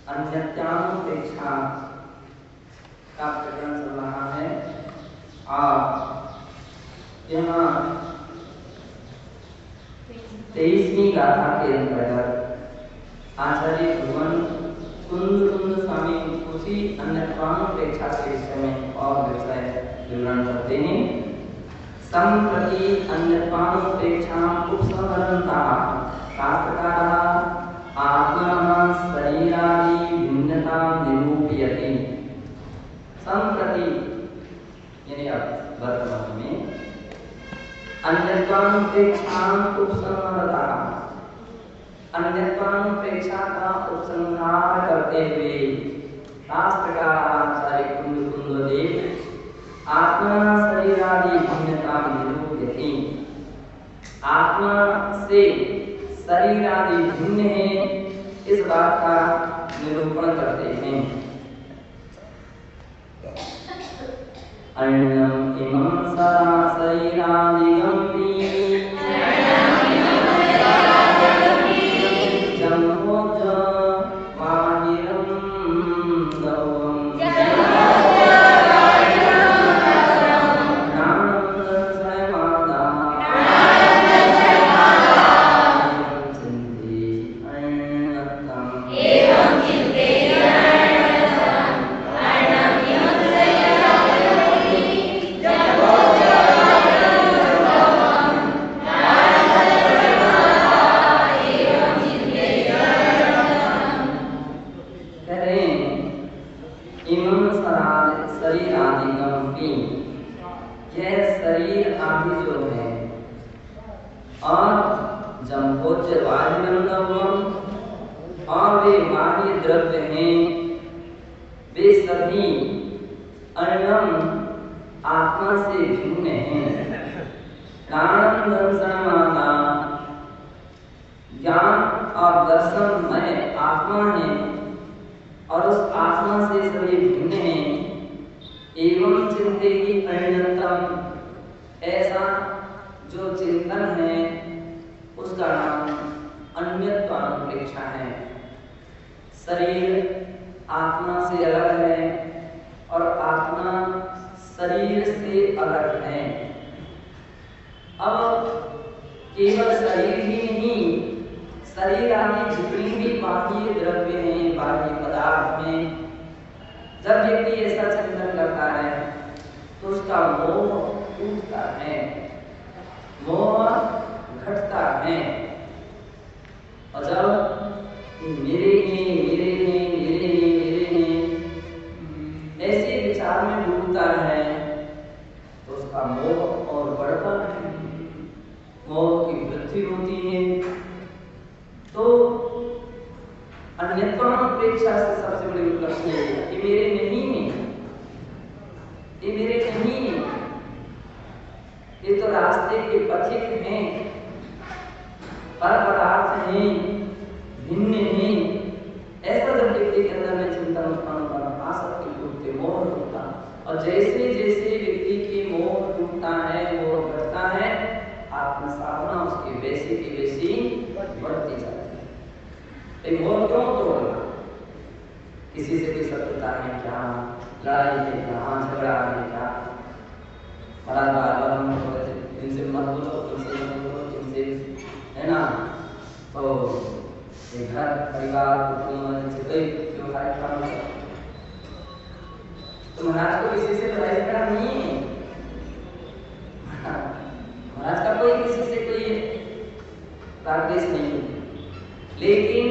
अन्यत्यानुपेक्षा का प्रकरण चल रहा है। और यहाँ 23वीं गाथा के अंतर्गत आचार्य भगवान कुंद स्वामी उसी अन्यत्वानुपेक्षा के विषय में और विवरण करते हैं। संप्रति अन्यत्वानुपेक्षा उपसंहरन्ता शास्त्रकारः आत्मनः शरीरादि भिन्नता निरूपयति। संप्रति यानी अब वर्तमान में अन्यत्वानुपेक्षा उपसंहरता, अन्यत्वानुपेक्षा का उपसंहार करते हुए शास्त्रकार आचार्य कुंददेव आत्मा शरीरादि भिन्नता निरूपयति। आत्मा से शरीर आदि भिन्न है इस बात का निरूपण करते हैं। अन्यम इमं सदा शरीरादिगम्पि जन्मोज माहिरं दवम् और वे बाह्य द्रव्य हैं, वे सभी अन्यम आत्मा से भिन्न हैं। प्राण दर्शन माता ज्ञान और दर्शन में आत्मा है और उस आत्मा से सभी भिन्न हैं। एवं चिंतेति अन्यतम, ऐसा जो चिंतन है उसका नाम अन्यत्वानुपेक्षा है। शरीर आत्मा से अलग है और आत्मा शरीर से अलग है। अब केवल शरीर ही नहीं, शरीर आदि जितनी भी बाह्य द्रव्य हैं, बाह्य पदार्थ में जब व्यक्ति ऐसा चिंतन करता है तो उसका मोह टूटता है, मोह घटता है। और जब मेरे ऐसे विचार में डूबता है तो उसका मोह और बढ़ता है, मोह की वृद्धि होती है। तो अन्यत्वानुपेक्षा से सबसे बड़ी उपलब्धि है कि मेरे नहीं है, ये मेरे नहीं है, ये तो रास्ते के पथिक हैं, पर पदार्थ हैं, भिन्न हैं। ऐसा जब व्यक्ति के अंदर में चिंतन उत्पन्न होता है, आसक्ति टूटते, मोह टूटता, और जैसे जैसे व्यक्ति की मोह टूटता है, मोह घटता है, आत्म साधना उसकी वैसी की वैसी बढ़ती जाती है। मोह क्यों तोड़ना? किसी से कोई शत्रुता है क्या, लड़ाई है क्या, झगड़ा है क्या, बड़ा बार हम इनसे मत बोलो, इनसे मत बोलो, इनसे, है ना? तो घर परिवार कुटुंब से कोई व्यवहार काम है तो महाराज को किसी से लड़ाई झगड़ा नहीं है। महाराज का कोई किसी से कोई रागद्वेष नहीं है, लेकिन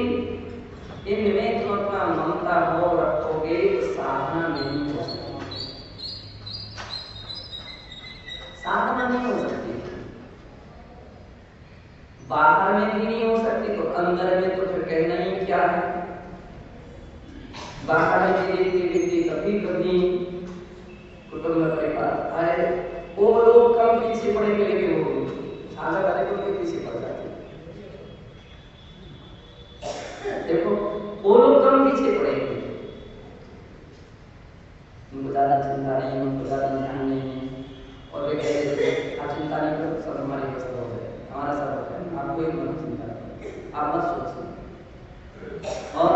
इनमें जो अपना ममता हो रखोगे तो साधना नहीं हो सकती, साधना नहीं हो सकती। बाहर में भी नहीं हो सकती तो अंदर में तो फिर कहना ही क्या है। बाहर में व्यक्ति कभी कभी कुटुंब में परिवार आए, वो लोग कम पीछे पड़ेंगे, लेकिन वो साझा वाले को पीछे पड़ जाते हैं। देखो वो लोग कम पीछे पड़ेंगे, उनको ज्यादा चिंता नहीं, उनको ज्यादा ध्यान नहीं, और वे कह देते आप चिंता नहीं करो, सब हमारे पास हो गए, हमारा सब हो गया, आप कोई मत चिंता करो, आप मत सोचिए। और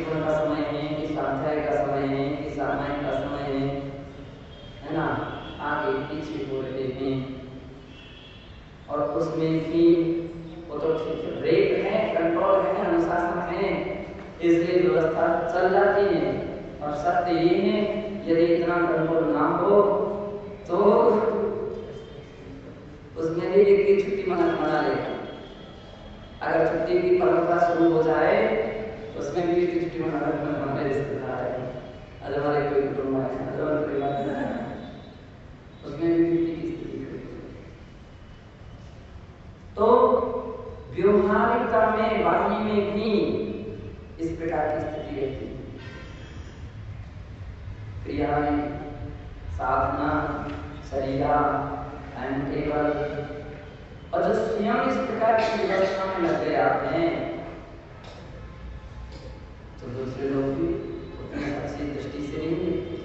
विवेचन का समय है, कि स्वाध्याय का समय है, कि सामायिक का समय है ना, आगे पीछे हो रहे हैं। और उसमें भी वो तो ठीक है, ब्रेक है, कंट्रोल है, अनुशासन है, इसलिए व्यवस्था चल जाती है। और सत्य ये है, यदि इतना कंट्रोल ना हो तो उसमें भी व्यक्ति छुट्टी मना लेगा। अगर छुट्टी की परंपरा शुरू हो जाए तो उसमें भी व्यक्ति छुट्टी मना रिश्तेदार है, आज हमारे कोई कुटुंब है, आज हमारे परिवार है, उसमें भी व्यक्ति की स्थिति है। तो व्यवहारिकता में, वाणी में भी इस प्रकार की स्थिति रहती है। क्रियाएं, साधना, शरीरा, टाइम टेबल, और जो स्वयं इस प्रकार की व्यवस्था में लगे आते हैं तो दूसरे लोग भी उतनी अच्छी दृष्टि से नहीं देखते,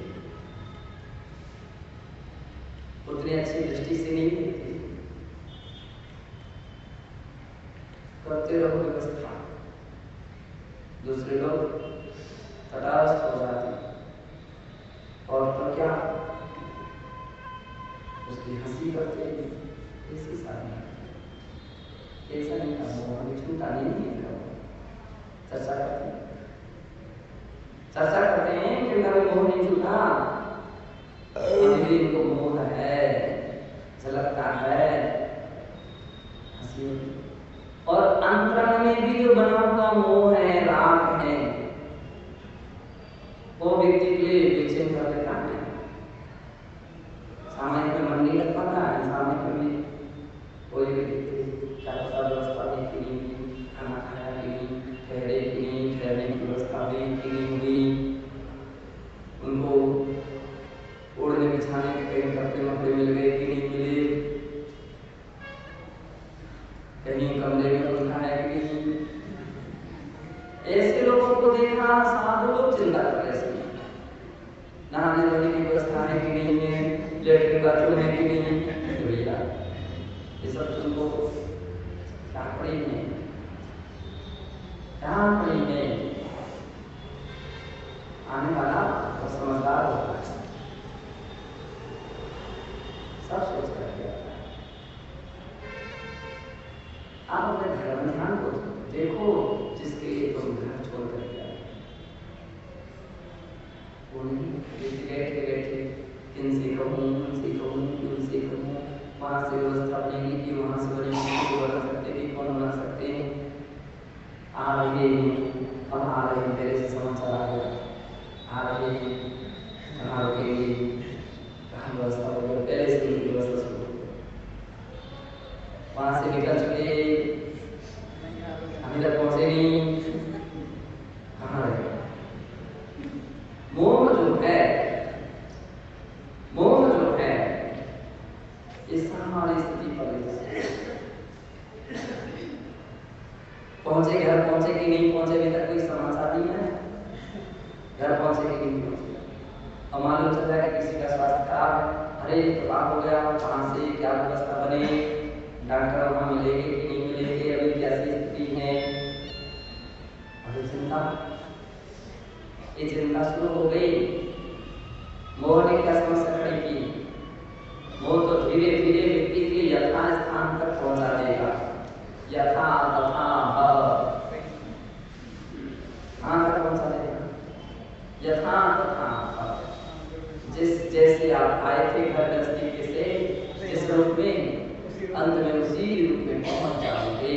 उतनी अच्छी दृष्टि से नहीं देखते। करते रहो व्यवस्था, दूसरे लोग तटस्थ हो जाते हैं, और तो क्या उसकी हंसी करते हैं, इसकी साधना ऐसा नहीं करना, हमें चिंता नहीं करना। चर्चा करते हैं कि हमें मोह नहीं छूटा, अभी भी इनको मोह है, झलकता है, हंसी। और अंतरंग में भी जो बना हुआ मोह है, राग है, वो व्यक्ति के लिए बेचैन कर देता है। सामायिक में मन नहीं लग पाता है, सामायिक में कोई क्या पता व्यवस्था भी की नहीं, खाना खाया कि नहीं, ठहरे कि नहीं, ठहरने की व्यवस्था भी की नहीं हुई, उनको ओढ़ने बिछाने के कहीं कपड़े वपड़े मिल गए कि नहीं मिले, कहीं कमरे में कुछ खाया कि नहीं। ऐसे लोगों को देखना साधु लोग चिंता कर रहे हैं, नहाने धोने की व्यवस्था है कि नहीं है, लेटरिन बाथरूम है कि नहीं, तो भैया ये सब तुमको क्या पड़ी है, क्या पड़ी है। आने वाला तो समझदार होता है, सब सोच करके आता है। आप अपने धर्म ध्यान को देखो, जिसके लिए तुम घर छोड़ करके आए, वो नहीं बैठे बैठे इनसे कहूँ, उनसे कहूँ, उनसे कहूँ, वहाँ से व्यवस्था बनेगी कि वहाँ से बनेगी, कि बना सकते कि कौन बना सकते हैं। आ रहे हैं, अब आ रहे हैं, पहले से समाचार आ गया, आ रहे हैं, कहाँ रुकेंगे, कहाँ व्यवस्था होगी, पहले से ही व्यवस्था शुरू हो, वहाँ से निकल चुके, अभी तक पहुँचे नहीं, कहाँ रहे। मोह जो है, मोह जो है, इस हमारी स्थिति पर पहुंचे, घर पहुंचे कि नहीं पहुंचे, अभी तक कोई समाचार नहीं है, घर पहुंचे कि नहीं पहुंचे। और मालूम चल जाएगा किसी का स्वास्थ्य खराब है, अरे तबाह हो गया, कहाँ से क्या व्यवस्था बने, डॉक्टर वहां मिलेंगे कि नहीं मिलेंगे, अभी कैसी स्थिति है, अभी चिंता, ये चिंता शुरू हो गई। मोह ने क्या समस्या खड़ी की, मोह तो धीरे धीरे व्यक्ति के यथा स्थान तक पहुंचा देगा, यथा तथा कहाँ तक पहुंचा देगा, यथा तथा। जिस जैसे आप आए थे घर गृहस्थी से, जिस रूप में, अंत में उसी रूप में पहुंच जाओगे।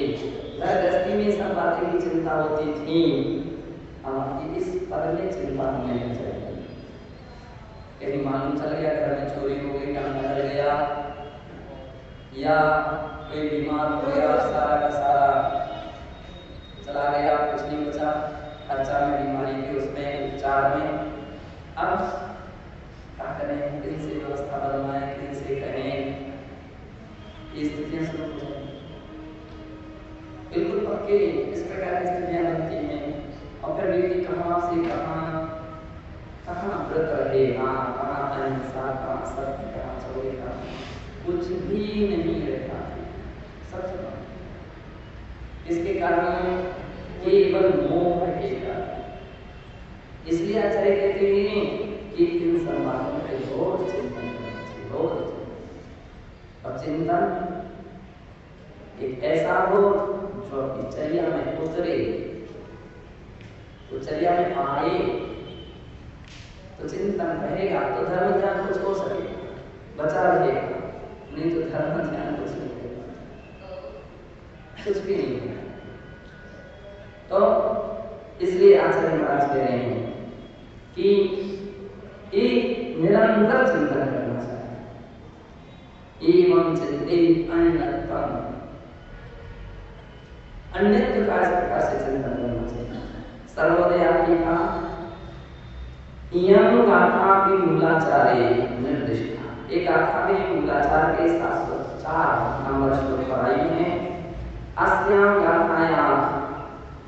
घर गृहस्थी में सब बातें की चिंता होती थी, अब इस पद में चिंता होने लग जाएगी। कहीं मालूम चल गया घर में चोरी हो गई, काम बदल गया, या कोई बीमार हो गया, सारा का सारा चला गया, कुछ नहीं बचा, खर्चा में, बीमारी के उसमें, उपचार में। अब क्या करें, किन से व्यवस्था बनवाएं, किन से करें, ये स्थितियां शुरू हो जाएंगी। बिल्कुल पक्के इस प्रकार की स्थितियां बनती हैं। और फिर व्यक्ति कहाँ से कहाँ व्रत रहेगा, कहाँ अहिंसा, कहाँ सत्य, कहाँ चौड़े, कुछ भी नहीं रहता, सत्य। इसके कारण केवल मोह के कारण इसलिए आचार्य कहते हैं कि इन सब बातों पे रोज चिंतन करना चाहिए, रोज। और चिंतन एक ऐसा हो जो अपनी चर्या में उतरे, तो चर्या में आए तो चिंतन रहेगा तो धर्म ध्यान कुछ हो सकेगा, बचा रहेगा, नहीं तो धर्म ध्यान कुछ नहीं होगा, कुछ भी नहीं होगा। तो इसलिए आचार्य महाराज कह रहे हैं कि एक निरंतर चिंतन करना चाहिए। एवं चिंते अन्यतम, अन्य प्रकार से चिंतन करना चाहिए। सर्वोदया की का यम गाथा भी मूलाचार्य निर्दिष्ट, एक गाथा में मूलाचार के 704 नंबर श्लोक पर आई है। अस्याम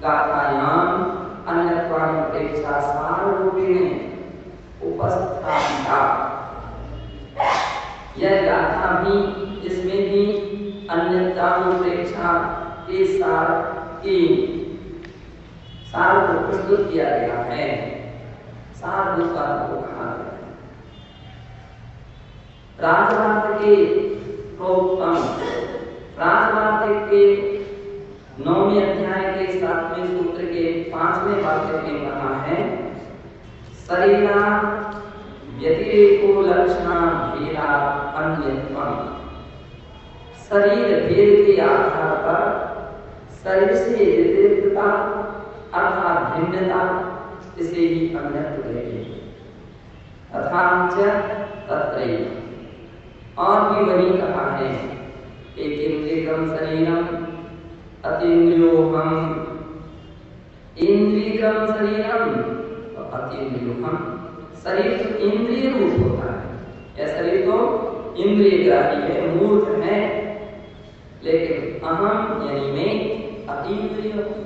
गाथायाम अन्यत्वान अपेक्षा सार रूपेण उपस्थापिता, यह गाथा भी, इसमें भी अन्यतानुपेक्षा के सार को प्रस्तुत किया गया है। सार दूसरा को कहा गया है। राजवार्त के प्रोक्तम, राजवार्त के 9वें अध्याय के 7वें सूत्र के 5वें वाक्य में कहा है, शरीरा व्यतिरेको लक्षणा भेदा अन्यत्वम, शरीर भेद के आधार पर शरीर से व्यतिरिक्तता अर्थात भिन्नता, इसे ही अन्यत्व कहेंगे। अर्थात तत्रैव, और भी वही कहा है, एक इंद्रियम शरीरम अतीन्द्रियोहम, इंद्रियम शरीरम अतीन्द्रियोहम, शरीर तो इंद्रिय रूप होता है, यह शरीर तो इंद्रिय ग्राही है, मूर्त है, लेकिन अहम यानी मैं अतीन्द्रिय हूं।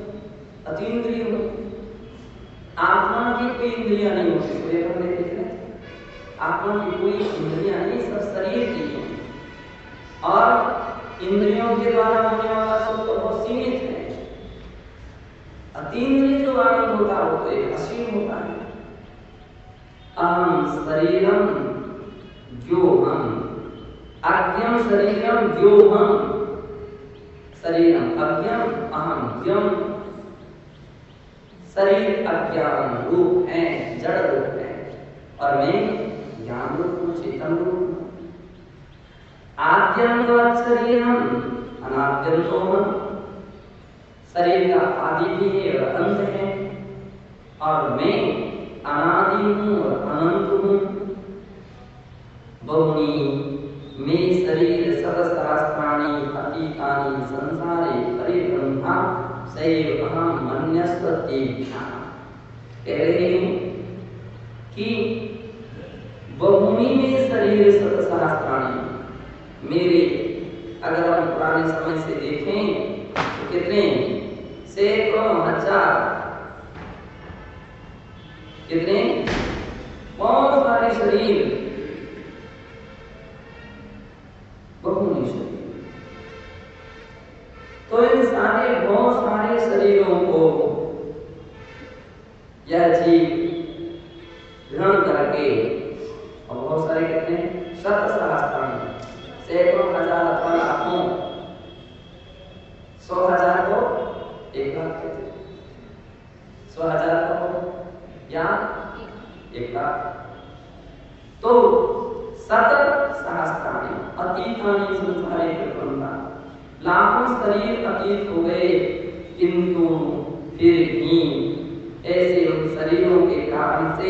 आत्मा की कोई इंद्रियां नहीं होती, आत्मा की कोई इंद्रियां नहीं, सब शरीर की है, और इंद्रियों के द्वारा होने वाला सब तो बहुत सीमित है। अतीन्द्रिय जो आनंद होता है वो तो एक असीम होता है। अहम शरीरम ज्योहम, अज्ञम शरीरम ज्योहम, शरीरम अज्ञम अहम ज्ञम, शरीर अज्ञान रूप है, जड़ रूप है, और मैं ज्ञान रूप हूं, चेतन रूप हूं। आद्यम शरीरम अनाद्यम, शरीर का आदि भी है और अंत है, और मैं अनादि हूं और अनंत हूं। बहुनी मे शरीर सहस्रास्त्राणि अतीतानि संसारे परिब्रह्मा सैव अहम मन्यस्तेभ्यः, कह रहे हैं कि बहुनी में शरीर सहस्रास्त्राणि, मेरे अगर हम पुराने समय से देखें तो कितने सैकड़ों हजार, कितने बहुत सारे शरीर, बहुनी शरीर। तो इन सारे बहुत सारे शरीरों को यह जीव ग्रहण करके, और बहुत सारे कहते हैं शत सहस्त्राणि, सैकड़ों हजार अथवा लाखों, 100,000 को 1 लाख कहते हैं, 100,000 को या 1 लाख, तो शत सहस्त्राणि अतीतानि संसारे परिब्रह्मा, लाखों शरीर अतीत हो गए, किंतु फिर भी ऐसे उन शरीरों के कारण से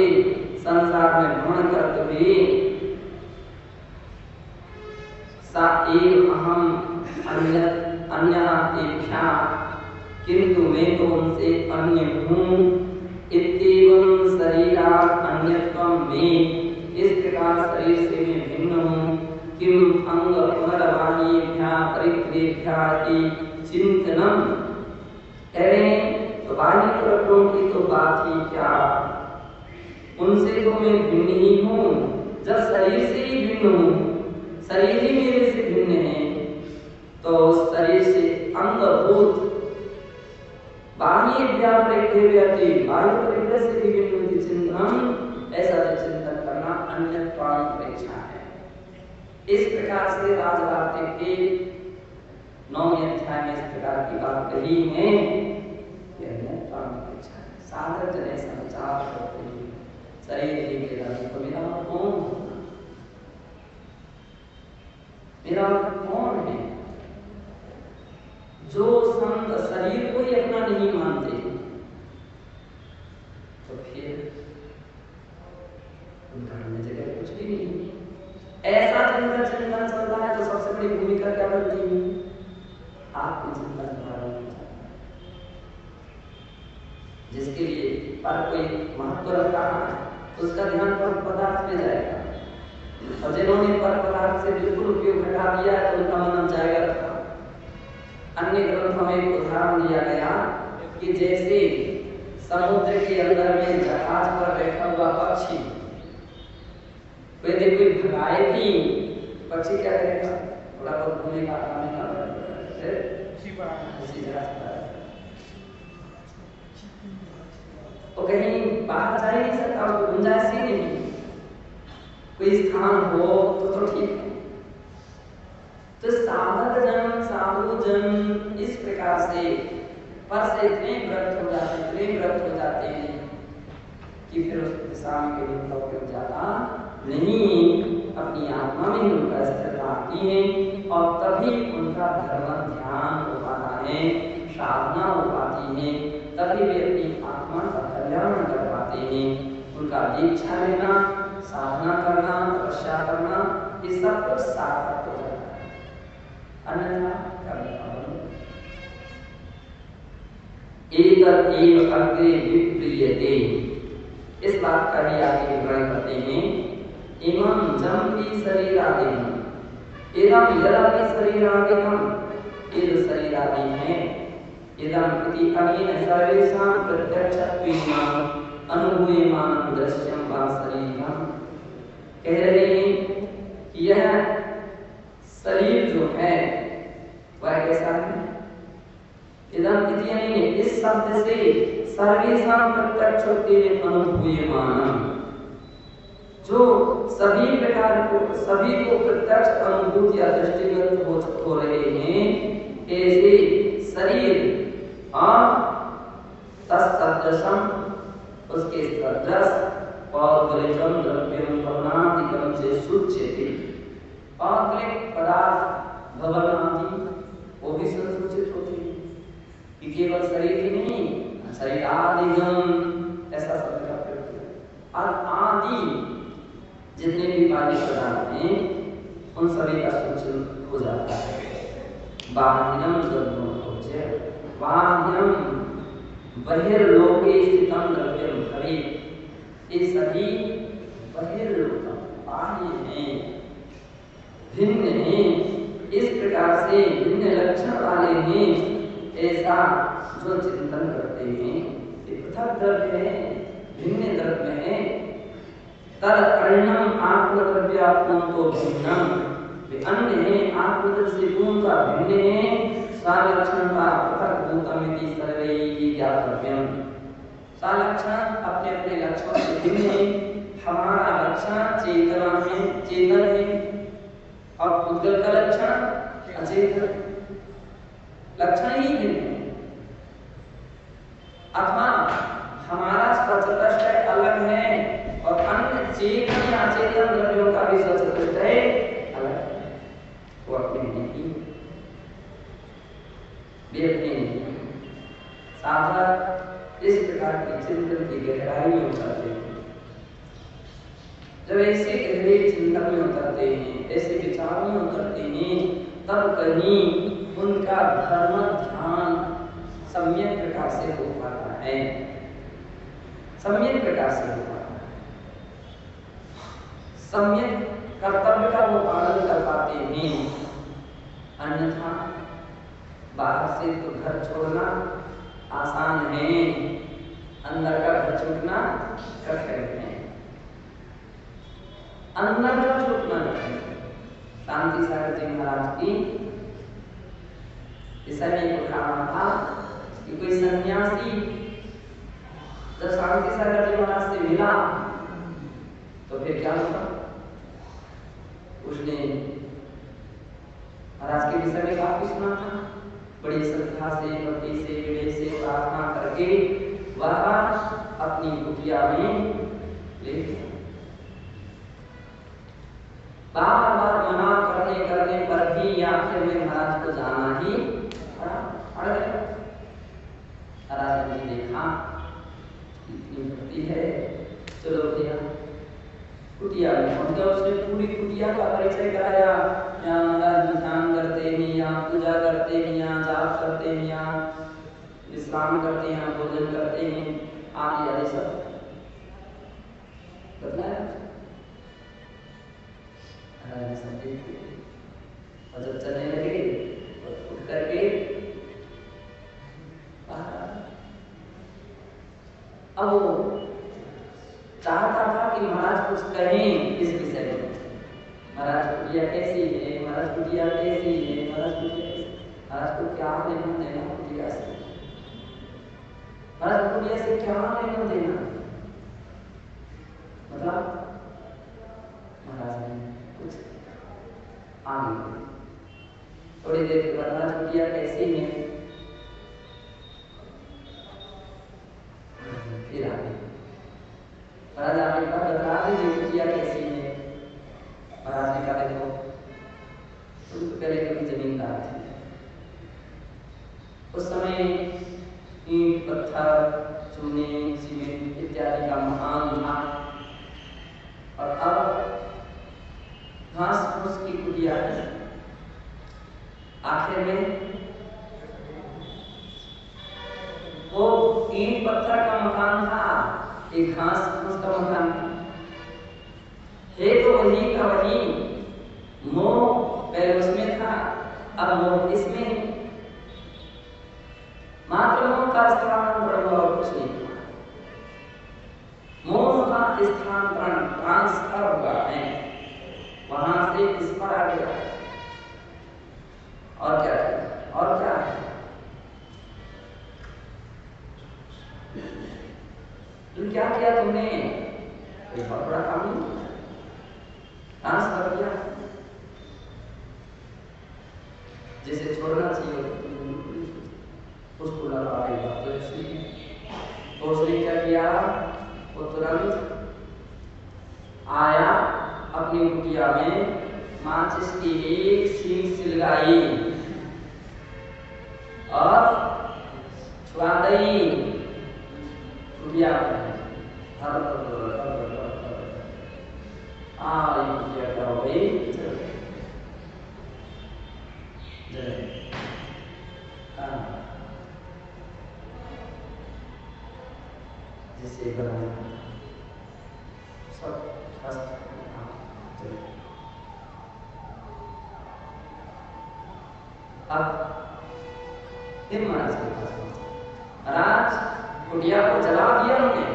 संसार में भ्रमण करते हुए सा एक अहम अन्येभ्यः, किंतु मैं तो उनसे अन्य हूँ। इत्येवं शरीरात् अन्यत्वं में, इस प्रकार शरीर से मैं भिन्न हूँ। किम अंग पुनर्बाह्येभ्यः परिग्रहेभ्यः चिंतनम, तो बाह्य प्रकरणों की तो बात ही क्या, उनसे तो मैं भिन्न ही हूँ। जब शरीर से ही भिन्न हूँ, शरीर ही मेरे से भिन्न है, तो शरीर से अंगभूत बाह्य परिग्रह से भी भिन्न अन्यत्वानुपेक्षा है। इस प्रकार से राजवार्तिक के 9वें अध्याय में इस प्रकार की बात कही है कि अन्यत्वानुपेक्षा है। साधक जने संचार करते हैं शरीर ही के धर्म को मेरा कौन है जो संत शरीर को ही अपना नहीं मानते, तो फिर उनका अन्य जगह कुछ भी नहीं। ऐसा जिनका चिंतन चल रहा है तो सबसे बड़ी भूमिका क्या बनती है? आत्मचिंतन द्वारा। जिसके लिए पर कोई महत्व रखा है उसका ध्यान पर पदार्थ में जाएगा, और जिन्होंने पर पदार्थ से बिल्कुल उपयोग हटा दिया है तो उनका मन जाएगा। अन्य ग्रंथों में एक उदाहरण दिया गया कि जैसे समुद्र के अंदर में जहाज पर बैठा हुआ पक्षी, यदि कोई भगाए भी पक्षी क्या करेगा? थोड़ा बहुत घूमने का काम तो कहीं बाहर जा ही नहीं सकता, उसको गुंजाइश ही नहीं। कोई स्थान हो तो ठीक है। तो साधक जन साधु जन इस प्रकार से पर से इतने व्रत हो जाते हैं कि फिर उस दिशा में कभी उपयोग जाता नहीं, अपनी आत्मा में उनका स्थिरता आती है और तभी उनका धर्म ध्यान हो पाता है, साधना हो पाती है, तभी वे अपनी आत्मा का कल्याण कर पाते हैं। उनका दीक्षा लेना, साधना करना, तपस्या करना, ये सब कुछ सार्थक हो जाता है, अन्यथा कभी एतत् एव अग्रे विप्रीयते। इस बात का भी आगे विवरण करते हैं। इमं जम्पि शरीरादिम इदं यदपि शरीरादिकं इद शरीरादि है इदं इति अनेन सर्वेषां प्रत्यक्षत्वेन अनुभूयमानं दृश्यं वा शरीरं। कह रहे हैं कि यह शरीर जो है वह कैसा है? इदं इति अनेन इस शब्द से सर्वेषां प्रत्यक्षत्वेन अनुभूयमानं, जो सभी प्रकार को सभी को प्रत्यक्ष अनुभूति या दृष्टिगत हो रहे हैं, ऐसे शरीर और तत्सदृशम उसके सदृश और गलितम द्रव्यम भवनादिकम से सूच्यते। औद्गलिक पदार्थ भवन आदि वो भी संसूचित होते हैं कि केवल शरीर ही नहीं, शरीर आदिगम ऐसा शब्द का प्रयोग है। और आदि जितने भी बाह्य पदार्थ हैं उन सभी का सूचन हो जाता है। बाह्यम द्रव्योच्य बाह्यम बहिर्लोके स्थितम द्रव्यम भवेत्। ये सभी बहिर्लोक बाह्य हैं, भिन्न हैं, इस प्रकार से भिन्न लक्षण वाले हैं, ऐसा जो चिंतन करते हैं। ये पृथक द्रव्य है, भिन्न द्रव्य है। तद अन्नम आत्मद्रव्यात्मन तो भिन्नम, वे अन्य है आत्मदृष्टि गुण का भिन्न है, सालक्षण का पृथक भूतमिति सर्वैः ज्ञातव्यम। सालक्षण अपने अपने लक्षणों से भिन्न है। हमारा लक्षण चेतना है, चेतन है, और उद्गल का लक्षण अचेतन, लक्षण ही भिन्न है। अथवा हमारा स्वचतुष्टय अलग है और अन्य चेतन या अचेतन द्रव्यों का भी स्वचतुष्टय अलग है, वो अपने नहीं, वे अपने नहीं। साधक इस प्रकार के चिंतन की गहराई में उतरते हैं। जब ऐसे गहरे चिंतन में उतरते हैं, ऐसे विचारों में उतरते हैं, तब कहीं उनका धर्म ध्यान सम्यक प्रकार से हो पाता है, सम्यक प्रकार से हो पाता है। सम्यक कर्तव्य का वो पालन कर पाते हैं। अन्यथा बाहर से तो घर छोड़ना आसान है, अंदर का घर छूटना कठिन है। अंदर का छूटना कठिन। शांति सागर जी महाराज की इस समय को कहा था कि कोई सन्यासी जब शांति सागर जी महाराज से मिला तो फिर क्या होगा? उसने महाराज के विषय में काफी सुना था, बड़ी श्रद्धा से, भक्ति से, विनय से प्रार्थना करके वह अपनी कुटिया में ले गया। बार बार मना करने पर भी आखिर में महाराज को जाना ही पड़ा। महाराज ने देखा इतनी भक्ति है, चलो भैया कुटिया में पहुंच गया। उसने पूरी कुटिया का परिचय कराया, यहाँ महाराज ध्यान करते हैं, यहाँ पूजा करते हैं, यहाँ जाप करते हैं, यहाँ विश्राम करते हैं, यहाँ भोजन करते हैं, आदि आदि सब बताया। और जब चलने लगे उठ करके अब वो चाहता था कि महाराज कुछ कहें इस विषय में। महाराज कुटिया कैसी है, महाराज कुटिया कैसी है, महाराज कुटिया कैसी, महाराज को क्या लेना देना कुटिया से, महाराज कुटिया से क्या लेना देना, मतलब महाराज ने कुछ आगे थोड़ी देर के बाद महाराज कुटिया कैसी है, फिर आगे महाराज आपके पास बता दीजिए कुटिया कैसी है। महाराज ने कहा देखो तुम तो पहले कभी जमींदार थे, उस समय ईंट पत्थर चूने सीमेंट इत्यादि का महान था, और अब घास फूस की कुटिया है। आखिर में वो ईंट पत्थर का मकान था, एक घास फूस का मकान है तो वही का वही, मोह पहले उसमें था, अब मोह इसमें, मात्र मोह का स्थानांतरण हुआ और कुछ नहीं। मोह का स्थानांतरण ट्रांसफर हुआ है, वहां से इस पर आ गया। और क्या है, और क्या है, तुम क्या किया तुमने, कोई बहुत बड़ा काम नहीं, ट्रांसफर किया। जैसे छोड़ना चाहिए उसको लगा देगा, तो उसने क्या किया, वो तुरंत आया अपनी कुटिया में, माचिस की एक सींग सिलगाई और छुआ गई कुटिया में। जिससे सब अब फिर महाराज के पास महाराज कुटिया को जला दिया हमने,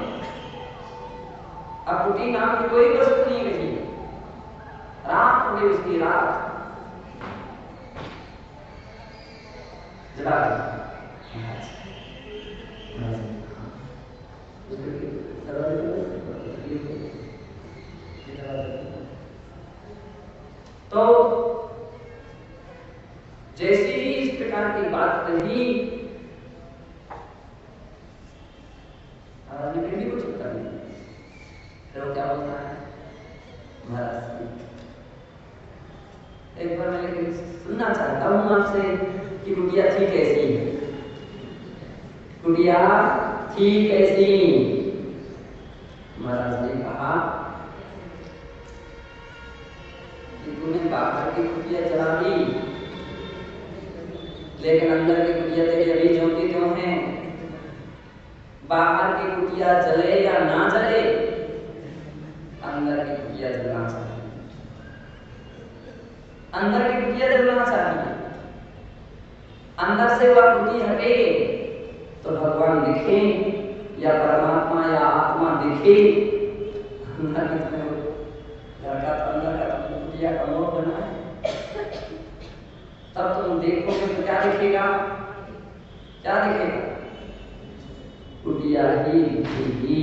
अब कुटी नाम की कोई वस्तु नहीं बची, रात हो गई उसकी, रात जला दी। तो जैसे ही इस प्रकार की बात कही, महाराज ने फिर भी कुछ उत्तर नहीं। फिर वो क्या बोलता है, महाराज एक बार मैं लेकिन सुनना चाहता हूं आपसे कि कुटिया थी कैसी, कुटिया थी कैसी। महाराज ने कहा कि तुमने बाहर की कुटिया जला दी, लेकिन अंदर की कुटिया तेरी अभी ज्यों की त्यों है। बाहर की कुटिया जले या ना जले, अंदर की कुटिया जलना चाहिए, अंदर की कुटिया जलना चाहिए। अंदर से वह कुटी हटे तो भगवान दिखे या परमात्मा या आत्मा दिखे। अंदर का कुटिया का मोह बना है, तब तुम देखोगे तो क्या दिखेगा, क्या दिखेगा, कुटिया ही दिखेगी,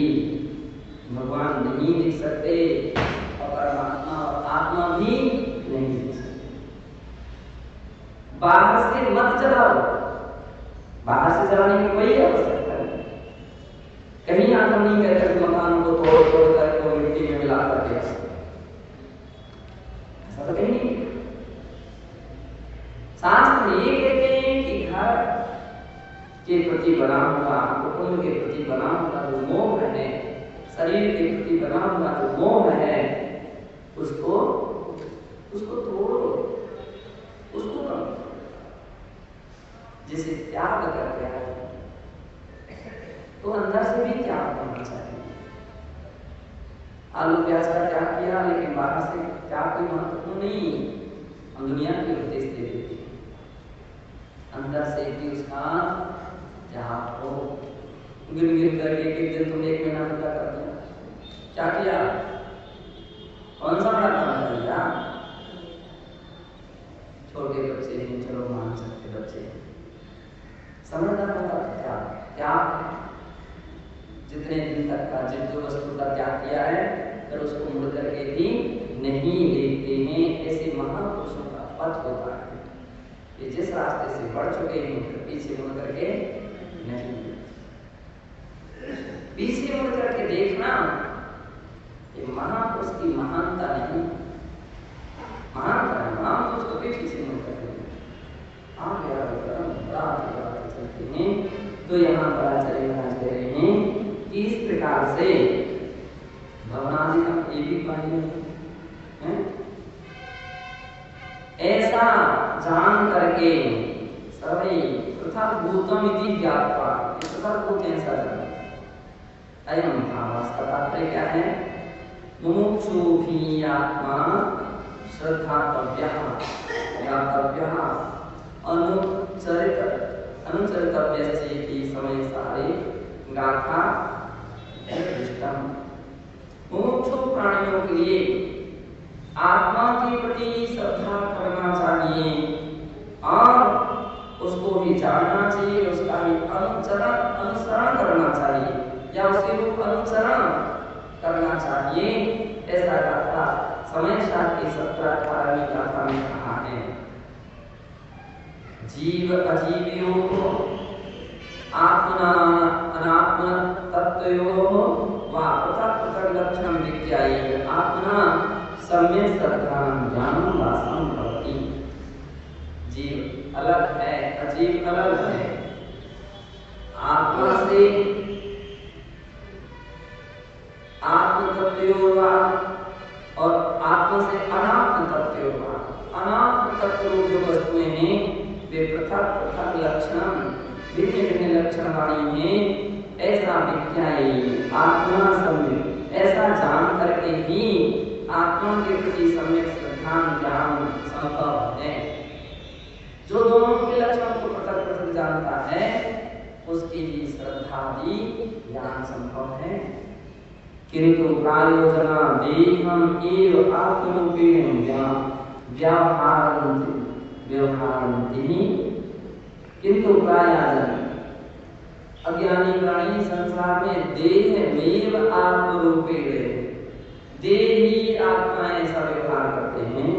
भगवान नहीं दिख सकते। बाहर से मत जलाओ, बाहर से जलाने की कोई आवश्यकता नहीं। कहीं आकर नहीं कहते कि मकान को तोड़ तोड़ कर मिट्टी में मिला करके, ऐसा तो कहीं नहीं। शास्त्र ये कहते हैं कि घर के प्रति बना हुआ, कुटुंब के प्रति बना हुआ जो मोह है, शरीर के प्रति बना हुआ जो मोह है, उसको तोड़ो, उसको करो। जिसे त्याग करके आए तो अंदर से भी त्याग करना चाहिए। आलू प्याज का त्याग किया, लेकिन बाहर से त्याग कोई महत्वपूर्ण नहीं। हम दुनिया के उद्देश्य दे देते हैं, अंदर से भी उसका त्याग हो। गिर गिर करके एक दिन तुमने 1 महीना पूरा कर दिया, क्या किया? कौन सा बड़ा काम कर दिया? छोटे बच्चे हैं, चलो मान सकते बच्चे, समझदार होता क्या त्याग, जितने दिन तक का जिस वस्तु का त्याग किया है फिर उसको मुड़ करके भी नहीं देखते हैं। ऐसे महापुरुषों का पथ होता है, ये जिस रास्ते से बढ़ चुके हैं फिर पीछे मुड़ करके नहीं, पीछे मुड़ करके देखना ये महापुरुष की महानता नहीं, महानता है महापुरुष को भी पीछे मुड़ करके आगे चलते हैं। तो यहाँ पर आचार्य महाराज कह रहे हैं कि इस प्रकार से भवनादि का ये भी पानी है, ऐसा जान करके सभी पृथक भूतम इति ज्ञात्वा, पृथक भूत ऐसा जाना। अयम भावः का तात्पर्य क्या है? मुमुक्षु भी आत्मा श्रद्धातव्यः ज्ञातव्यः अनुचरितव्यस्येति समय सारे गाथा दृष्टम। मुमुक्षु प्राणियों के लिए आत्मा के प्रति श्रद्धा करना चाहिए और उसको भी जानना चाहिए, उसका भी अनुसरण करना चाहिए या उसके रूप अनुसरण करना चाहिए। ऐसा गाथा समय सार की 17-18वीं गाथा में कहा है। जीव अजीवियों आत्मना अनात्म तत्वयोः वा पृथक पृथक लक्षणं विज्ञाय आत्मना सम्यक् श्रद्धां ज्ञानं वा संभवति। जीव अलग है, अजीव अलग है। आत्मा से आत्म तत्वयोः वा और आत्मा से अनात्म तत्वयोः वा, अनात्म तत्व जो वस्तुएं हैं वे पृथक पृथक लक्षण भिन्न भिन्न लक्षण वाली हैं। ऐसा विज्ञाई आत्मा सम्यक, ऐसा जान करके ही आत्मा के प्रति सम्यक श्रद्धा ज्ञान संभव है। जो दोनों के लक्षण को पृथक पृथक जानता है उसकी भी श्रद्धा भी ज्ञान संभव है। किंतु प्रायोजना देहम एव आत्मरूपेण व्यवहारन्ति, किंतु प्रायजन अज्ञानी प्राणी संसार में देह में आत्मरूपेण, देह ही आत्मा ऐसा व्यवहार करते हैं।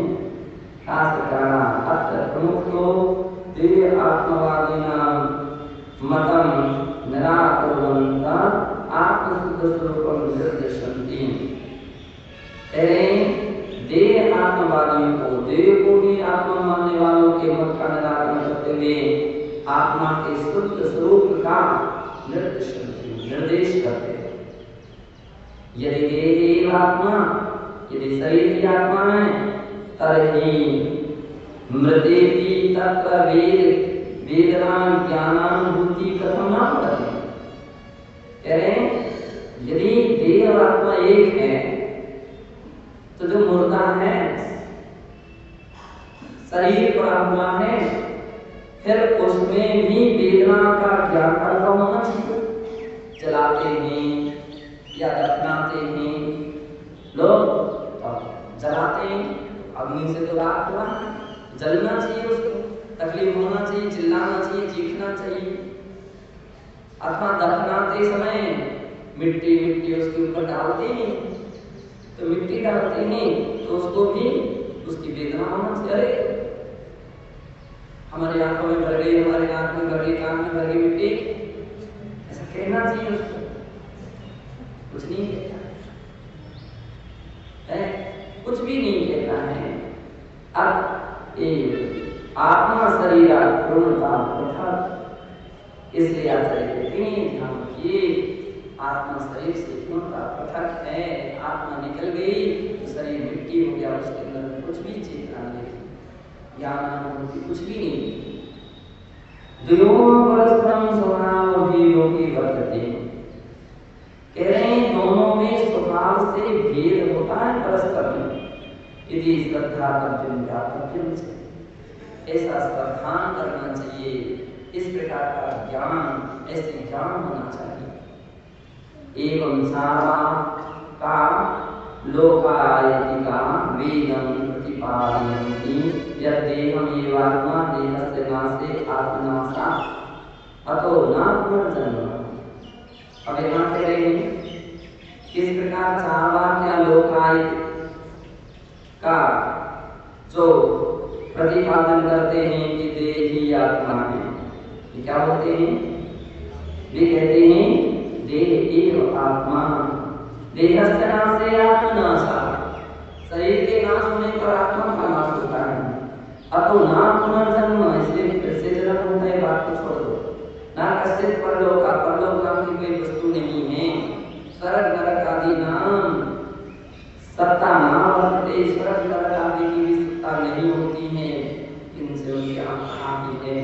शास्त्रकारा अत्र प्रमुखो देह आत्मवादिनां मतम निराकुर्वन्ता आत्मशुद्ध स्वरूपं निर्दिशन्ति। देह आत्मवादियों को, देह को भी आत्मा मानने वालों के मत का निराकरण करते हुए आत्मा के शुद्ध स्वरूप का निर्देश करते हैं। यदि देह आत्मा, यदि शरीर की आत्मा है तर्हि मृतेपि तत्र वेदनां ज्ञानानुभूति कथं न भवति। कह रहे हैं यदि देह और आत्मा एक है तो जो मुर्दा है, शरीर पड़ा हुआ है, फिर उसमें भी वेदना का ज्ञान का होना चाहिए। जलाते हैं या दफनाते हैं लोग, जलाते हैं अग्नि से तो राख हुआ, जलना चाहिए, उसको तकलीफ होना चाहिए, चिल्लाना चाहिए, चीखना चाहिए। अथवा दफनाते समय मिट्टी उसके ऊपर डालते हैं, तो मिट्टी डालते हैं तो उसको भी उसकी वेदना होना चाहिए। अरे हमारी आंखों में भर गई, हमारे नाक में भर गई, कान में भर गई मिट्टी, ऐसा कहना चाहिए उसको? कुछ नहीं कहता है, कुछ भी नहीं कहता है। अब ये आत्मा शरीर पूर्णता पृथक, इसलिए आचार्य कहते हैं ध्यान रखिए आत्मा शरीर से पूर्णता पृथक है। आत्मा निकल गई तो शरीर मिट्टी हो गया, उसके अंदर कुछ भी चेतना नहीं, ज्ञान अनुभूति कुछ भी नहीं। परस्परम स्वभावोपि वर्तते, कह रहे हैं दोनों में स्वभाव से भेद होता है परस्पर में। यदि श्रद्धा कर्तव्य ज्ञातव्य से ऐसा श्रद्धान करना चाहिए, इस प्रकार का ज्ञान, ऐसे ज्ञान होना चाहिए। एवं सारा का लोकायतिका वेदं प्रतिपादयन्ति यद्देहम् एवात्मा देहस्य नाशे आत्मनाशा अतो न पुनर्जन्म। अब यहाँ कह रहे हैं किस प्रकार चारवाक्य लोकायत का जो प्रतिपादन करते हैं कि देह ही आत्मा है, ये क्या होते हैं? वे कहते हैं देह एव आत्मा, देहस्य नाशे आत्मनाशा, शरीर के नाश होने पर आत्मा का नाश होता है। अतो ना पुनर्जन्म, इसलिए फिर से जन्म होता है, बात को छोड़ दो। ना कश्चित परलोक, परलोक नाम की कोई वस्तु नहीं है। स्वर्ग नरक आदि नाम सत्ता नाम वर्तते, स्वर्ग नरक आदि की भी सत्ता नहीं होती है, इनसे उनके आत्मा है।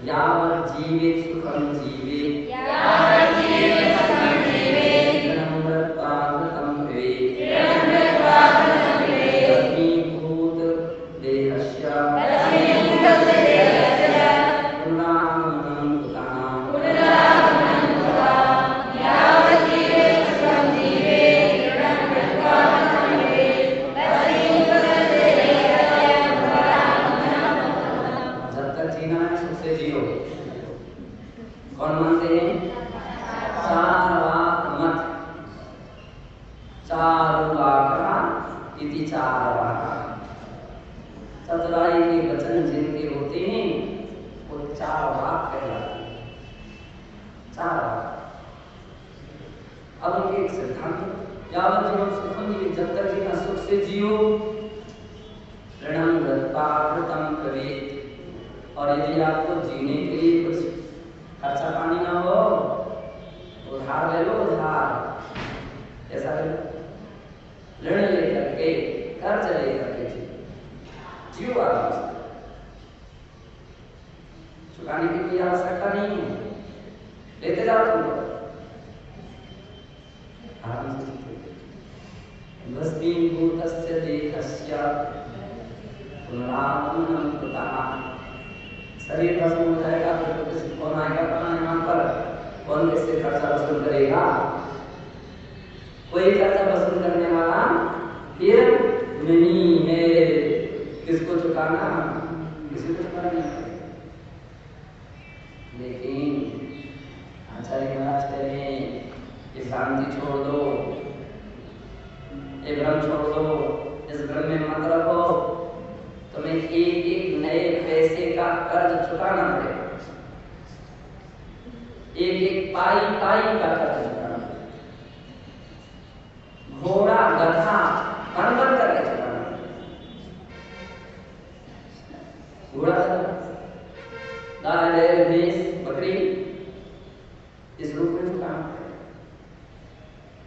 यावत् जीवे सुखं जीवे, यावत् जीवे सुखं जीवे, निरंतरत्वागतं भवेत्, निरंतरत्वागतं भवेत्, तस्मीभूत देहस्य, तस्मीभूत देहस्य, पुनरागमनं कुतः, पुनरागमनं कुतः, यावत् जीवे सुखं जीवे, निरंतरत्वागतं भवेत्, तस्मीभूत देहस्य, पुनरागमनं कुतः। जब तक जीना है सुख से जियो। कौन मानते हैं? चारवाक मत, चारुवाका इति चारवाका। चतुराई के वचन जिनके होते हैं वो चारवाक कहलाते हैं। चारवाक। अब उनके एक सिद्धांत, यावत् जीवन सुखम जीवे, जब तक जीना सुख से जियो, ऋणं दत्त्वा कृतं भवेत्, और यदि आपको जीने के लिए कुछ खर्चा पानी ना हो, उधार ले लो, उधार ऐसा ले लो, ऋण लेकर के, कर्ज लेकर के जियो आप, चुकाने की कोई आवश्यकता नहीं है, लेते जाओ तुम भस्मीभूतस्य देहस्य पुनरागमनं कुतः। शरीर भस्म हो जाएगा तो किसी कौन आएगा यहाँ पर? कौन किससे खर्चा वसूल करेगा? कोई खर्चा वसूल करने वाला फिर नहीं है। किसको चुकाना? किसी को चुकाना नहीं। लेकिन आचार्य महाराज कह रहे हैं कि शांति छोड़ दो, ये भ्रम छोड़ दो, इस भ्रम में मत रखो, तुम्हें एक एक नए पैसे का कर्ज चुकाना पड़ेगा, एक एक पाई पाई का कर्ज चुकाना पड़ेगा, घोड़ा गधा बन बन करके चुकाना पड़ेगा, घोड़ा गाय बैल भैंस बकरी इस रूप में चुकाना पड़ेगा।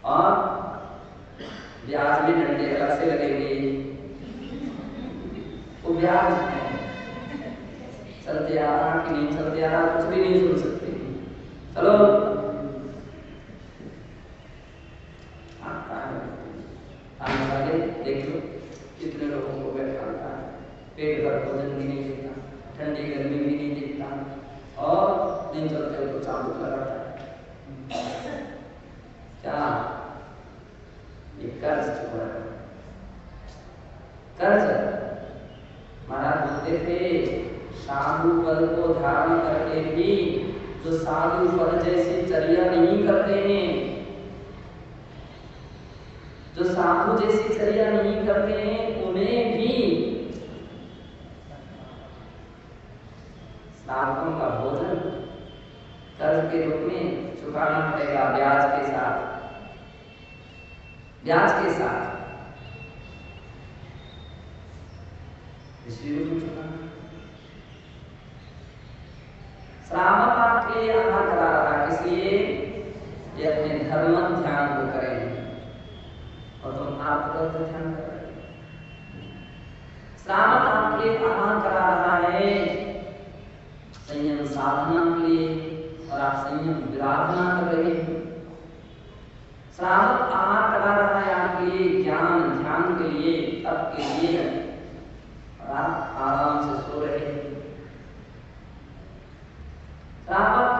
और ब्याज में डंडे अलग से लगेंगे, वो ब्याज चलते आ रहा कि नहीं चलते आ रहा, कुछ भी नहीं सुन सकते। चलो आने वाले देख लो कितने लोगों को बैठाता है, पेट भर भोजन भी नहीं देता, ठंडी गर्मी भी नहीं देता, और नहीं चलते हो तो चाबुक लगाता है। क्या ये कर्ज चुका है? कर्ज महाराज बोलते थे साधु पद को धारण करके भी जो साधु पद जैसी चर्या नहीं करते हैं, जो साधु जैसी चर्या नहीं करते हैं, उन्हें भी के रूप में चुकाना पड़ेगा, ब्याज के साथ, ब्याज के साथ इसी रूप में चुकाना। श्रावक आपके लिए आहार करा रहा है, इसलिए ये अपने धर्म ध्यान को करें और तुम आपका ध्यान करें। श्रावक आपके लिए आहार करा रहा है संयम साधना के लिए और आप संयम विराधना कर रहे हैं। श्रावक आहार करा रहा है आपके लिए ज्ञान ध्यान के लिए, तप के लिए, और आप आराम से सो रहे हैं। श्रावक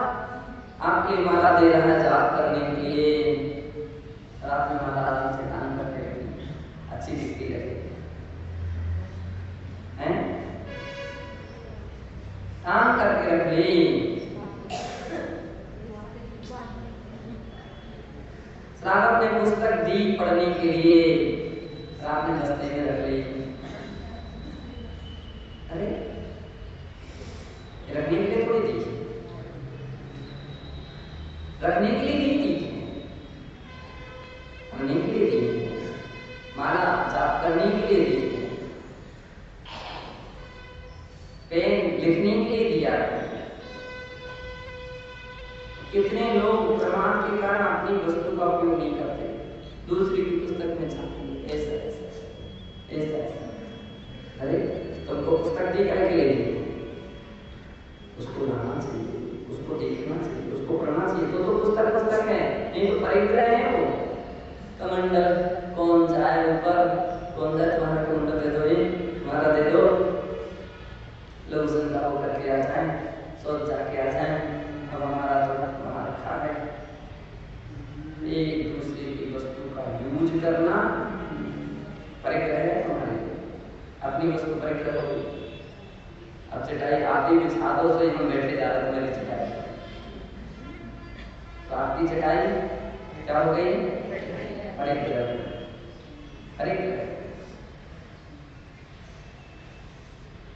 आपके माला दे रहा है जाप करने के लिए, रात में माला आराम से काम करके अच्छी दिखती रहे हैं, काम करके रख ली। श्रावक ने पुस्तक दी पढ़ने के लिए, रात में बस्ते में रख ली। अरे रखने के लिए थोड़ी दी, रखने के लिए दी थी, पढ़ने के लिए दी, माला जाप करने के लिए दी, पेन लिखने के लिए दिया। कितने लोग प्रमाण के कारण अपनी वस्तु का उपयोग नहीं करते, दूसरी की पुस्तक में छापते हैं, ऐसा ऐसा ऐसा ऐसा। अरे तुमको पुस्तक दी करके ले ली, उसको लाना चाहिए, उसको देखना चाहिए, उसको पढ़ना चाहिए। तो पुस्तक पुस्तक है, नहीं तो परिग्रह है वो। कमंडल कौन जाए ऊपर, कौन जाए तुम्हारा कमंडल दे दो, ये तुम्हारा दे दो, लोग जिंदा होकर के आ जाए, सोच जाके आ जाए, अब हमारा तो वहां रखा है। एक दूसरे की वस्तु का यूज करना परिग्रह है तुम्हारे, अपनी वस्तु परिग्रह होगी। अब चटाई आती बिछा दो, से हम बैठे जा रहे मेरी चटाई, तो आपकी चटाई क्या हो गई, परिग्रह, परिग्रह।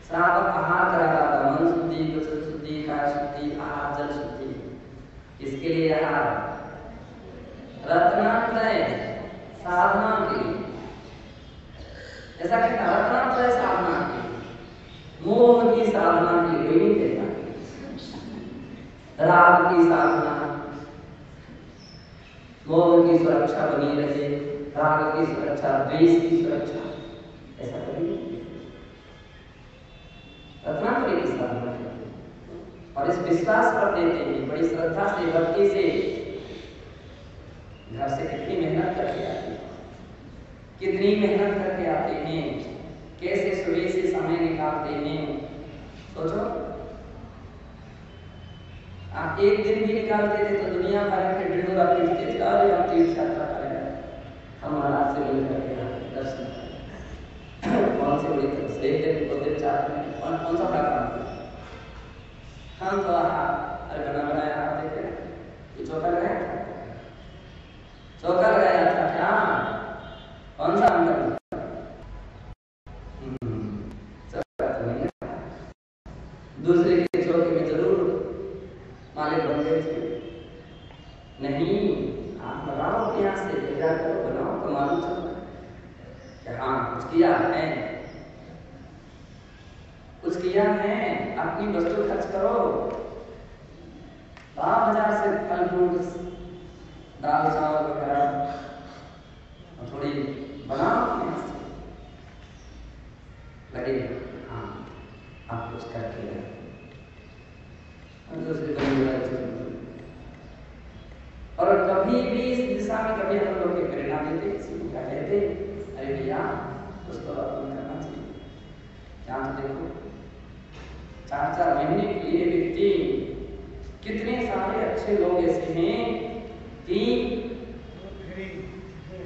श्रावक आहार करा रहा था, मन शुद्धि, वचन शुद्धि, काया शुद्धि, आहार जल शुद्धि। इसके लिए आहार रत्नात्रय साधना के लिए, ऐसा कहता रत्नात्रय साधना के लिए, मोह की साधना के लिए नहीं कहता, राग की साधना, मोह की सुरक्षा बनी रहे, राग की सुरक्षा, द्वेष की सुरक्षा, ऐसा कभी रत्नात्रय की साधना करते हैं और इस विश्वास पर देते हैं, बड़ी श्रद्धा से भक्ति से। घर से कितनी मेहनत करके आते हैं, कितनी मेहनत करके आते हैं, कैसे सुबह से समय निकालते हैं। सोचो आप एक दिन भी निकालते थे तो दुनिया भर के ढिंडोरा पीटते थे, अरे हम तीर्थ यात्रा करें, हम महाराज से मिल करके दर्शन करें। कौन सी बड़ी तरफ से एक दिन दो दिन चार दिन कौन सा बड़ा काम किया, हम तो अरे बना बनाया आप देखे, ये चौका लगाया, चौका लगाया था क्या, कौन सा अंदर दूसरे के चौके में जरूर मालिक बन गए थे। नहीं, आप बनाओ यहाँ से तैयार करो, बनाओ तो मालूम चलता कि हाँ कुछ किया है, कुछ किया है। अपनी वस्तु खर्च करो, 1000 से फल फ्रूट दाल चावल वगैरह थोड़ी बनाओ, लगे हाँ आप कुछ करके और कभी भी इस दिशा में कभी हम लोग की प्रेरणा देते, किसी को क्या कहते, अरे भैया कुछ तो करना चाहिए। यहाँ तो देखो 4-4 महीने के लिए व्यक्ति, कितने सारे अच्छे लोग ऐसे हैं कि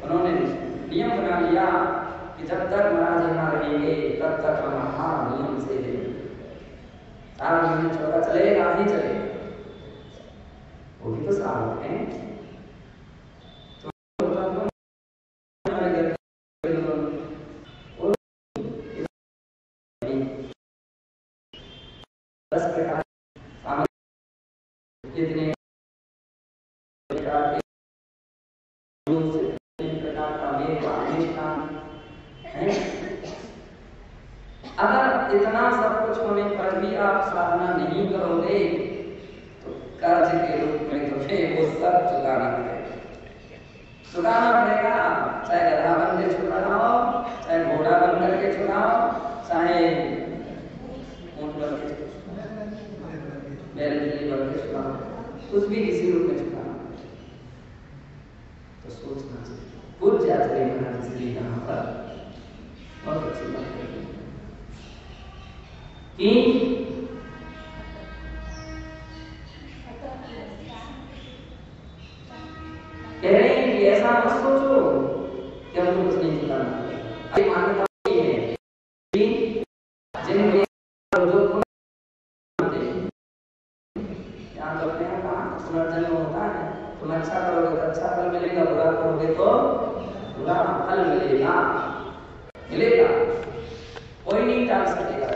उन्होंने नियम बना लिया कि जब तक महाराज यहाँ रहेंगे तब तक हम आहार नियम से 4 महीने चौका चलेगा ही चलेगा, वो भी तो साल हैं। होने पर भी आप साधना नहीं करोगे तो कर्ज के रूप में तुम्हें वो सब चुकाना पड़ेगा। चाहे गधा बन के चुकाओ, चाहे घोड़ा बन करके चुकाओ, चाहे ऊंट बन के बैल बन के चुकाओ, कुछ भी किसी रूप में चुकाना। तो सोचना चाहिए। पूज्य आचार्य महाराज इसलिए यहाँ पर बहुत अच्छी बात है कि कह रहे हैं कि ऐसा मत सोचो कि हमको कुछ नहीं चुकाना। ये मान्यता है कि जिनके जो यहाँ तो अपने कहा पुनर्जन्म होता है, तुम अच्छा करोगे तो अच्छा फल मिलेगा, बुरा करोगे तो बुरा फल मिलेगा। कोई नहीं टाल सकेगा,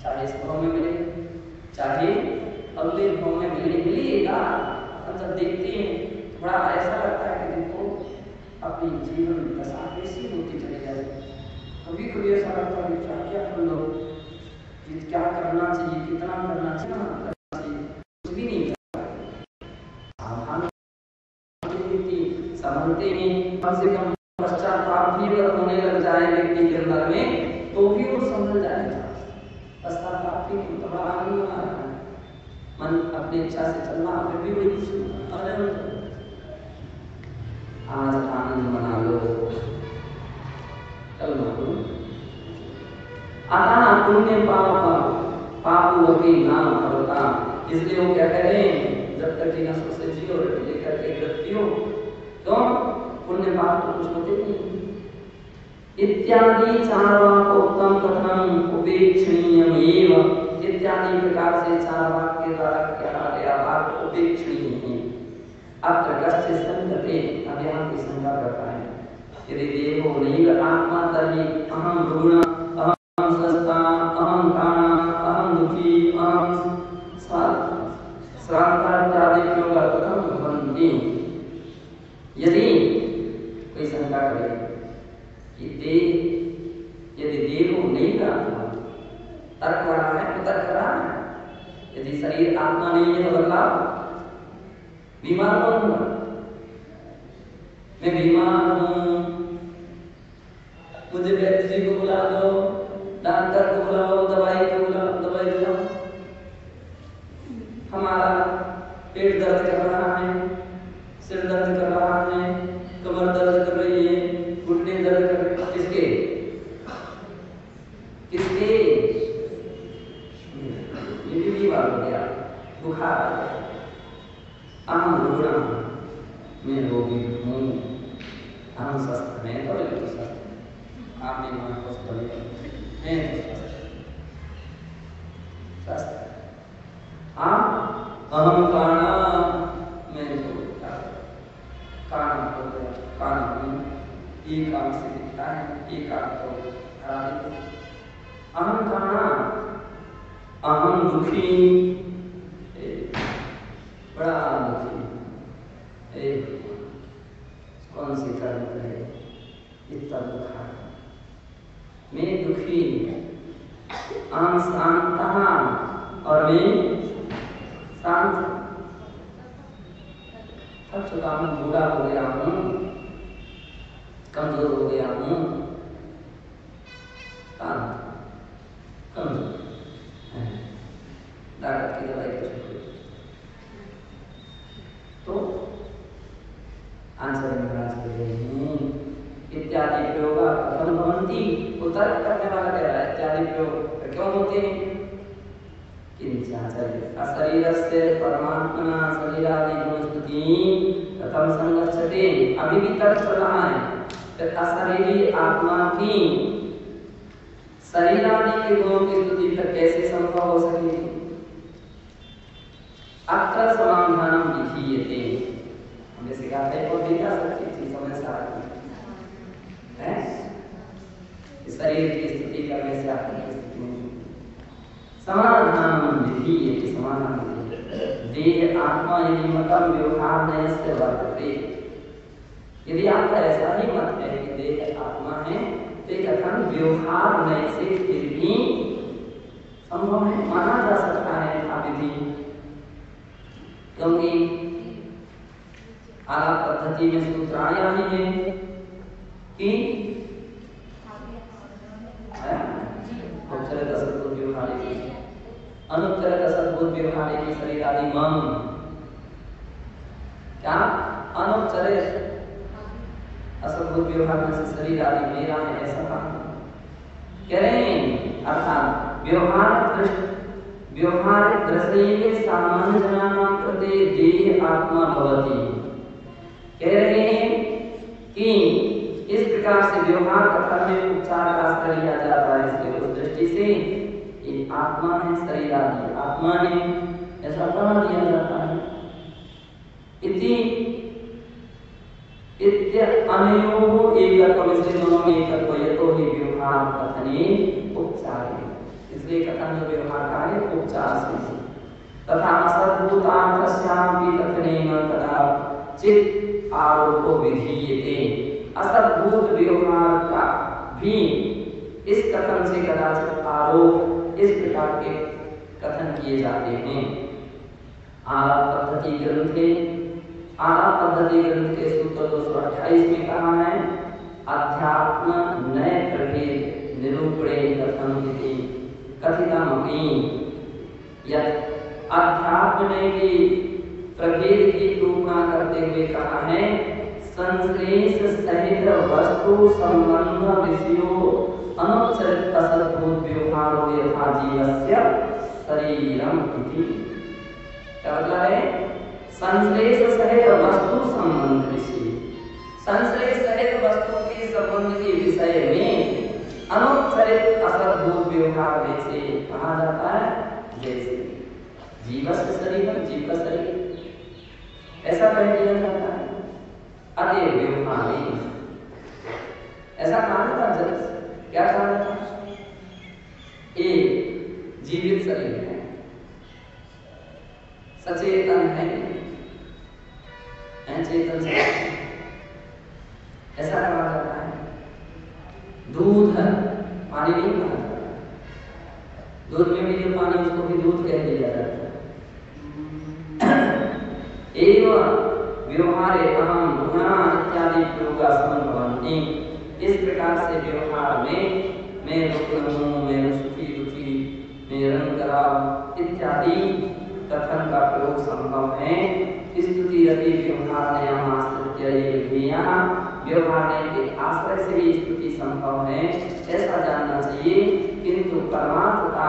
चाहे इस भाव में मिले चाहे अगले भाव में मिलेगा। हम जब देखते हैं थोड़ा ऐसा लगता है कि देखो अपनी जीवन दशा कैसी होती चली जाए। कभी कभी ऐसा लगता है क्या क्या कर लो, क्या करना चाहिए, कितना करना चाहिए, कुछ भी नहीं समझते हैं। कम से कम पश्चाताप भी अगर होने लग जाए व्यक्ति के अंदर में तो भी वो समझ जाएगा। पश्चाताप भी नहीं होना है, मन अपनी इच्छा से चलना, फिर भी वही आज आनंद मना लो, कल मानो आता पुण्य पापी नाम करता। इसलिए वो क्या कह रहे हैं, जब तक जीना सबसे जियो लेकर के कृत्यो तो पुण्य पाप तो कुछ होते नहीं। इत्यादि चारवाकोक्तम कथनम उपेक्षणीयमेव, इत्यादि प्रकार से चारवाक के द्वारा कहा गया बात उपेक्षणीय है। अत्र कस्य संगते, अब यहाँ की शंका करता है, यदि देवो नैव आत्मा तर्हि अहम रुग्ण, अहम स्वस्था, अहम काणा, अहम दुखी, अहम श्रांतादि कथम भवन्ति। यदि कोई शंका करे कि यदि देव नहीं का तर्क रहा है तो तर्क रहा है, यदि शरीर आत्मा नहीं है तो बदलाव बीमार कौन हुआ? मैं बीमार हूं, मुझे वैद्य जी को बुला दो, डॉक्टर को बुलाओ, दवाई को बुलाओ, दवाई दिलाओ। हमारा पेट दर्द कर रहा है, सिर दर्द कर रहा है, कमर दर्द कर रही है, घुटने दर्द कर रहे हैं, किसके किसके? ये भी बीमार हो गया, बुखार आ गया। अहम रुग्ण, मैं रोगी हूँ, अहम स्वस्थ, मैं तो बिल्कुल स्वस्थ, आप नहीं मान को स्वस्थ, मैं स्वस्थ। हाँ, अहम कारणा, मैं जो कारण हो गया, कारण एक काम से दिखता है, एक काम तो हरा देते। अहम कारणा, अहम दुखी, बड़ा दुखी, कौन सी कर्म करे, इतना दुखा, मैं दुखी, अहम शांता, और मैं शांत, थक चुका हूँ, बूढ़ा हो गया हूँ, कमजोर हो गया हूँ, कमजोर, डॉक्टर की दवाई तो आचार्य महाराज कह रहे हैं इत्यादि प्रयोग कथम भवन्ति, तर्क करने वाला कह रहा है इत्यादि प्रयोग क्यों होते हैं? अशरीरस्य परमात्मना शरीरादि गुणस्तुति कथम संगच्छते, अभी भी तर्क चल रहा है। अशरीरी आत्मा की शरीरादि के गुणों की स्तुति फिर कैसे संभव हो सकेगी? अत्र समाधानम विधीयते, हमने सिखा है और देखा सकती थी समस्या है शरीर की स्तुति करने से आपकी समाधान विधीयते, समाधान देह आत्मा यदि मतम व्यवहार नयस्य वर्तते, यदि आपका ऐसा ही मत है कि देह आत्मा है तो कथन व्यवहार नए से फिर भी संभव है, माना जा सकता है विधि, क्योंकि आलाप पद्धति में सूत्रायाम ही है कि उपचरित असद्भुत व्यवहारे अनुत्तरित असद्भुत व्यवहारे की शरीर आदि मन, क्या अनुच्चरित असद्भुत व्यवहार में से शरीर आदि मेरा है, ऐसा कह रहे हैं। अर्थात व्यवहार दृश्य सामान्यजनानां कृते देह आत्मा भवति, कह रहे हैं कि इस प्रकार से व्यवहार कथा में उपचार का आश्रय लिया जाता है, इसलिए उस दृष्टि से ये आत्मा है, शरीर आदि आत्मा है, ऐसा बना दिया जाता है। इति अनयोः एकत्वम्, इसलिए दोनों में एकत्व, यतो हि व्यवहार कथने उपचार है, इसलिए कथन जो व्यवहार का है उपचार से। तथा असद्भूतार्थस्यापि कथनेन कदाचित् आरोपो विधीयते, असद्भूत व्यवहार का भी इस कथन से कदाचित आरोप इस प्रकार के कथन किए जाते हैं। आलाप पद्धति ग्रंथे, आलाप पद्धति ग्रंथ के सूत्र 228 में कहा है अध्यात्म नए प्रभेद निरूपणे कथन इति कथितमपि, यत् अध्यात्म नए की प्रभेद की निरूपणा करते हुए कहा है संश्लेष सहित वस्तु संबंध विषयो अनुच्चरित असद्भूत व्यवहारो यथा जीवस्य शरीरम इति। क्या मतलब है? संश्लेष सहित वस्तु संबंध विषय, संश्लेष सहित वस्तु के संबंध के विषय में अनुच्चरित असद्भूत व्यवहार में से कहा जाता है जैसे जीवस्य शरीरम, जीव का शरीर, ऐसा कह दिया जाता है। अरे व्यवहार ऐसा कहा जाता है, क्या कहा जाता है? एक जीवित शरीर है, सचेतन है, चेतन से ऐसा कहा जाता है। दूध है, पानी नहीं कहा जाता, दूध में भी जो पानी उसको भी दूध कह दिया जाता है। एवं व्यवहारे अहम गुणा इत्यादि प्रयोगा संभवन्ति, इस प्रकार से व्यवहार में मैं रुग्ण हूँ, मैं सुखी दुखी, मैं रंग इत्यादि कथन का प्रयोग संभव है। स्तुति रति व्यवहार व्यवहार के आश्रय से ही स्तुति संभव है, ऐसा जानना चाहिए। किंतु परमात्मा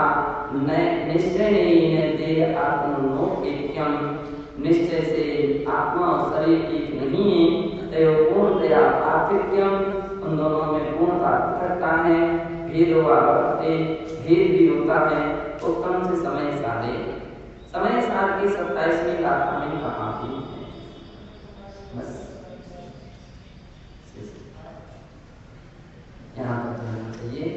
निश्चय नहीं आत्मनो ऐक्यम, निश्चय से आत्मा और शरीर एक नहीं है, तयो पूर्णतया पार्थक्यम, उन दोनों में पूर्णता पृथकता है, भेद भेद भी होता है। उत्तम से समय सारे, समय सार की 27वीं गाथा में कहा थी। बस यहाँ पर चाहिए।